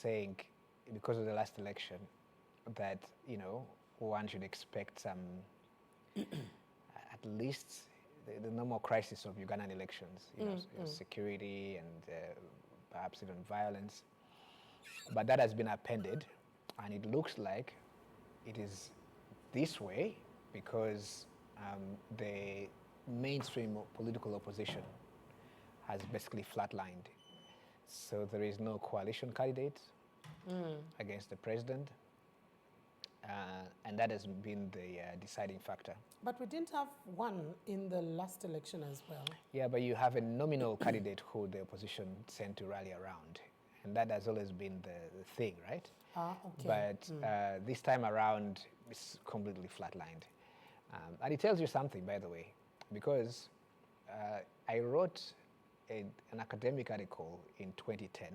saying, because of the last election, that, one should expect some, at least the normal crisis of Ugandan elections, security and perhaps even violence. But that has been appended, and it looks like it is this way because the mainstream political opposition has basically flatlined. So there is no coalition candidate against the president, and that has been the deciding factor. But we didn't have one in the last election as well. Yeah, but you have a nominal candidate who the opposition sent to rally around, and that has always been the thing, right? Okay. But this time around, it's completely flatlined. And it tells you something, by the way, because I wrote an academic article in 2010.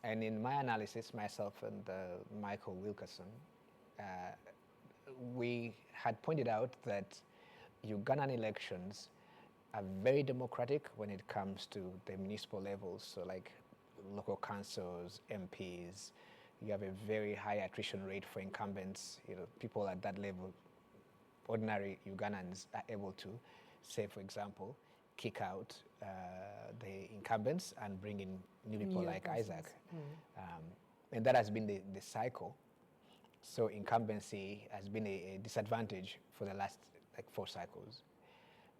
And in my analysis, myself and Michael Wilkerson, we had pointed out that Ugandan elections are very democratic when it comes to the municipal levels. So like local councils, MPs, you have a very high attrition rate for incumbents. People at that level, ordinary Ugandans are able to, say, for example, kick out the incumbents and bring in new people like Isaac. And that has been the cycle. So incumbency has been a disadvantage for the last 4 cycles.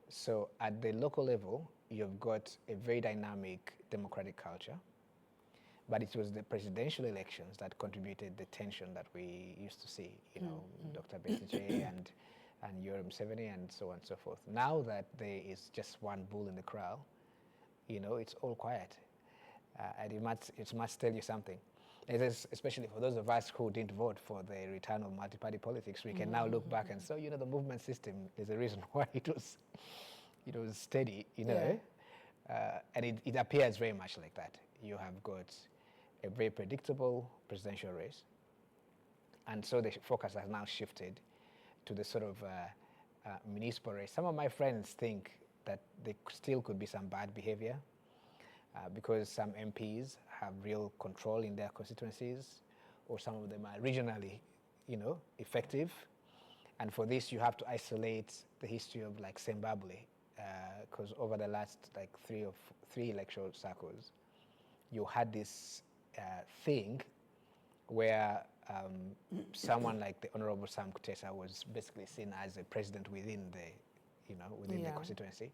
So at the local level, you've got a very dynamic democratic culture, but it was the presidential elections that contributed the tension that we used to see, Dr. Besigye and Yoweri Museveni and so on and so forth. Now that there is just one bull in the corral, it's all quiet. And it must tell you something. It is, especially for those of us who didn't vote for the return of multi-party politics, we can now look back and say, the movement system is a reason why it was steady, and it appears very much like that. You have got a very predictable presidential race, and so the focus has now shifted to the sort of municipal race. Some of my friends think that there still could be some bad behavior because some MPs have real control in their constituencies, or some of them are regionally, effective. And for this, you have to isolate the history of Zimbabwe, because over the last 3 electoral cycles, you had this thing where someone like the Honorable Sam Kutesa was basically seen as a president within the, the constituency,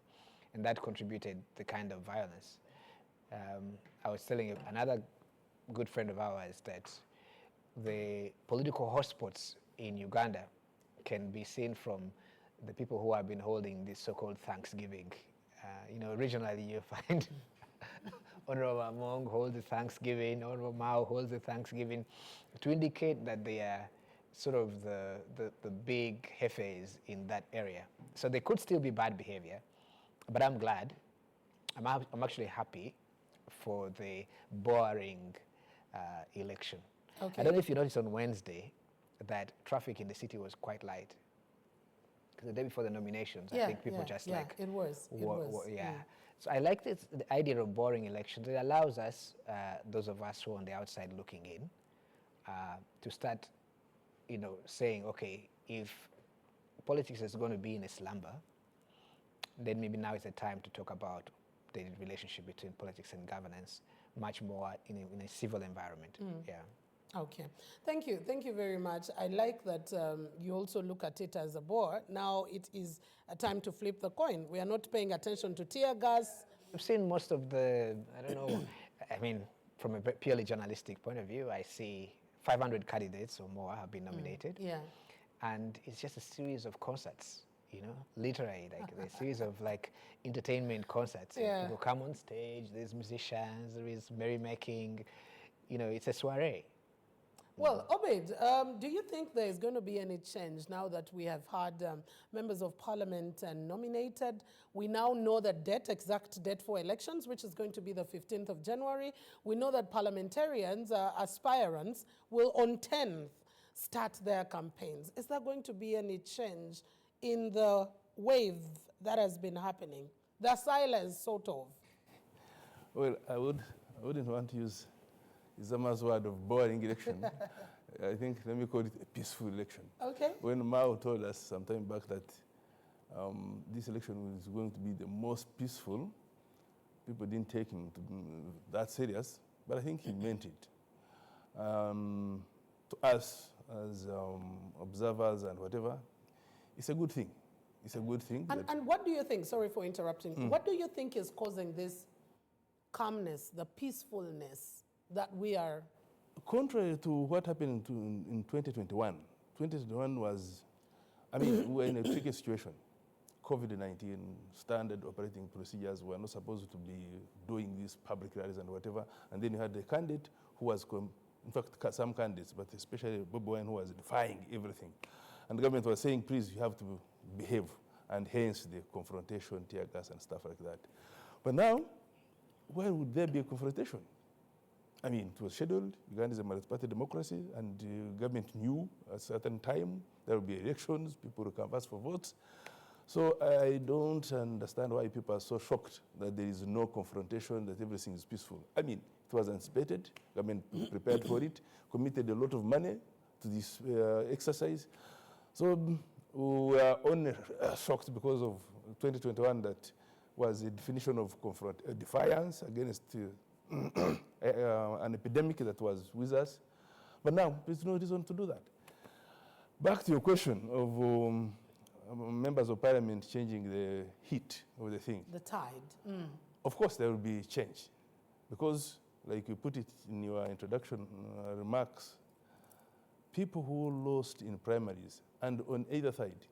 and that contributed the kind of violence. I was telling another good friend of ours that the political hotspots in Uganda can be seen from the people who have been holding this so-called Thanksgiving. Regionally you find Honorable Among holds the Thanksgiving, Honorable Mao holds the Thanksgiving, to indicate that they are sort of the big jefes in that area. So there could still be bad behavior, but I'm glad, I'm actually happy for the boring election. Okay. I don't know if you noticed on Wednesday that traffic in the city was quite light. Because the day before the nominations, I think people it was. So I like the idea of boring elections. It allows us, those of us who are on the outside looking in, to start, saying, okay, if politics is going to be in a slumber, then maybe now is the time to talk about the relationship between politics and governance much more in a civil environment. Okay, thank you very much. I like that you also look at it as a bore. Now it is a time to flip the coin. We are not paying attention to tear gas. I've seen most of the, I don't know, I mean, from a purely journalistic point of view, I see 500 candidates or more have been nominated. And it's just a series of concerts, literally, a series of entertainment concerts. People come on stage, there's musicians, there is merrymaking, it's a soiree. Well, Obed, do you think there is going to be any change now that we have had members of parliament nominated? We now know the exact date for elections, which is going to be the 15th of January. We know that parliamentarians, aspirants, will on 10th start their campaigns. Is there going to be any change in the wave that has been happening? The silence, sort of. Well, I would I wouldn't want to use Zama's word of boring election. I think, let me call it a peaceful election. Okay. When Mao told us some time back that this election was going to be the most peaceful, people didn't take him to that serious, but I think he meant it. To us, as observers and whatever, it's a good thing. It's a good thing. And what do you think, sorry for interrupting, what do you think is causing this calmness, the peacefulness that we are? Contrary to what happened in 2021, 2021 was, I mean, we were in a tricky situation. COVID-19, standard operating procedures were not supposed to be doing these public rallies and whatever. And then you had the candidate who was, in fact, some candidates, but especially Bobi Wine, who was defying everything. And the government was saying, please, you have to behave. And hence the confrontation, tear gas, and stuff like that. But now, where would there be a confrontation? I mean, it was scheduled. Uganda is a multi-party democracy, and the government knew at a certain time there will be elections, people will canvass for votes. So I don't understand why people are so shocked that there is no confrontation, that everything is peaceful. I mean, it was anticipated, government prepared for it, committed a lot of money to this exercise. So we are only shocked because of 2021 that was a definition of defiance against an epidemic that was with us. But now, there's no reason to do that. Back to your question of members of parliament changing the heat of the thing. The tide. Of course, there will be change. Because, like you put it in your introduction remarks, people who lost in primaries, and on either side,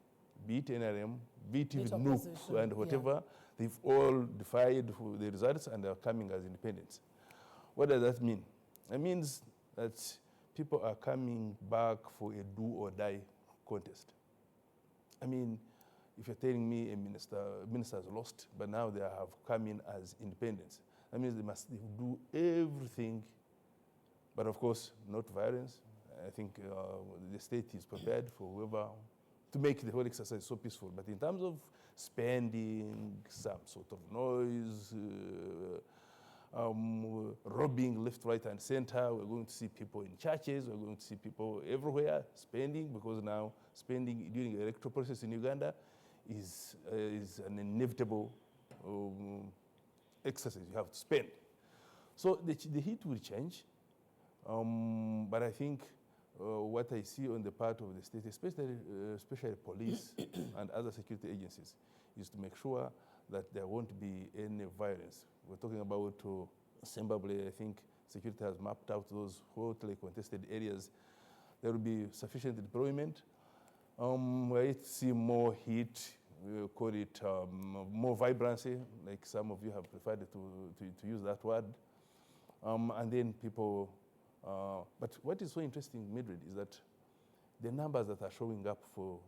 be it NRM, be it even NUP, and whatever, they've all defied the results and are coming as independents. What does that mean? It means that people are coming back for a do-or-die contest. I mean, if you're telling me a minister has lost, but now they have come in as independents, that means they must do everything, but of course, not violence. I think the state is prepared for whoever, to make the whole exercise so peaceful. But in terms of spending, some sort of noise, robbing left, right, and center. We're going to see people in churches. We're going to see people everywhere spending, because now spending during the electoral process in Uganda is an inevitable exercise. You have to spend. So the heat will change. But I think what I see on the part of the state, especially police and other security agencies, is to make sure that there won't be any violence. We're talking about Zimbabwe. I think security has mapped out those hotly contested areas. There will be sufficient deployment. Where you see more heat, we call it more vibrancy, like some of you have preferred to use that word. And then people, but what is so interesting, Mildred, is that the numbers that are showing up for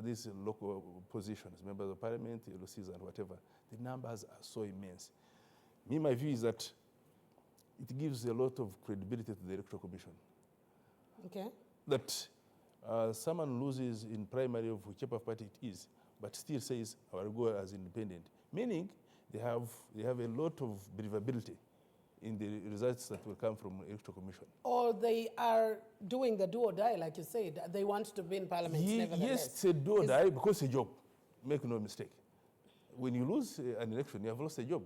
these local positions, members of parliament, LOCs, and whatever, the numbers are so immense. My view is that it gives a lot of credibility to the Electoral Commission. Okay. That someone loses in primary of whichever party it is, but still says, I will go as independent. Meaning, they have a lot of believability in the results that will come from the Electoral Commission. Or they are doing the do or die, like you said. They want to be in parliament nevertheless. Yes, it's a do or die because it's a job. Make no mistake. When you lose an election, you have lost a job.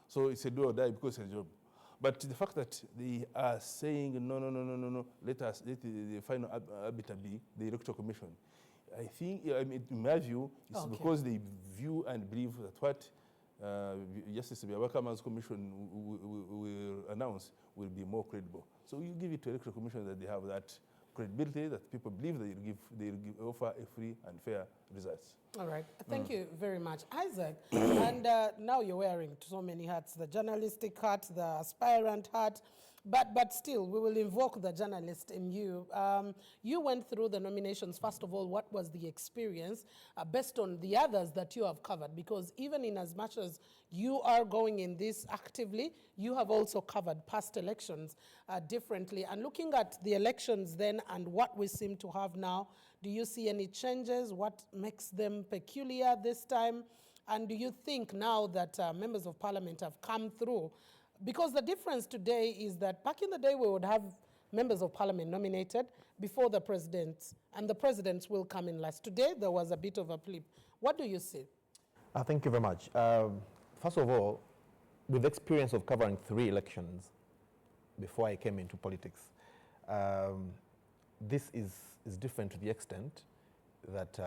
So it's a do or die because it's a job. But the fact that they are saying, no, let the final arbiter be the Electoral Commission. I think, in my view, it's because they view and believe that what Justice Biabakaman's commission will announce will be more credible. So you give it to Electoral Commission that they have that credibility, that people believe they will offer a free and fair results. All right. Thank you very much, Isaac. And now you're wearing so many hats, the journalistic hat, the aspirant hat, but still, we will invoke the journalist in you. You went through the nominations. First of all, what was the experience based on the others that you have covered? Because even in as much as you are going in this actively, you have also covered past elections differently. And looking at the elections then and what we seem to have now, do you see any changes? What makes them peculiar this time? And do you think now that members of parliament have come through, Because the difference today is that back in the day we would have members of parliament nominated before the president, and the presidents will come in last. Today there was a bit of a flip. What do you see? Thank you very much. First of all, with experience of covering 3 elections before I came into politics, this is different to the extent that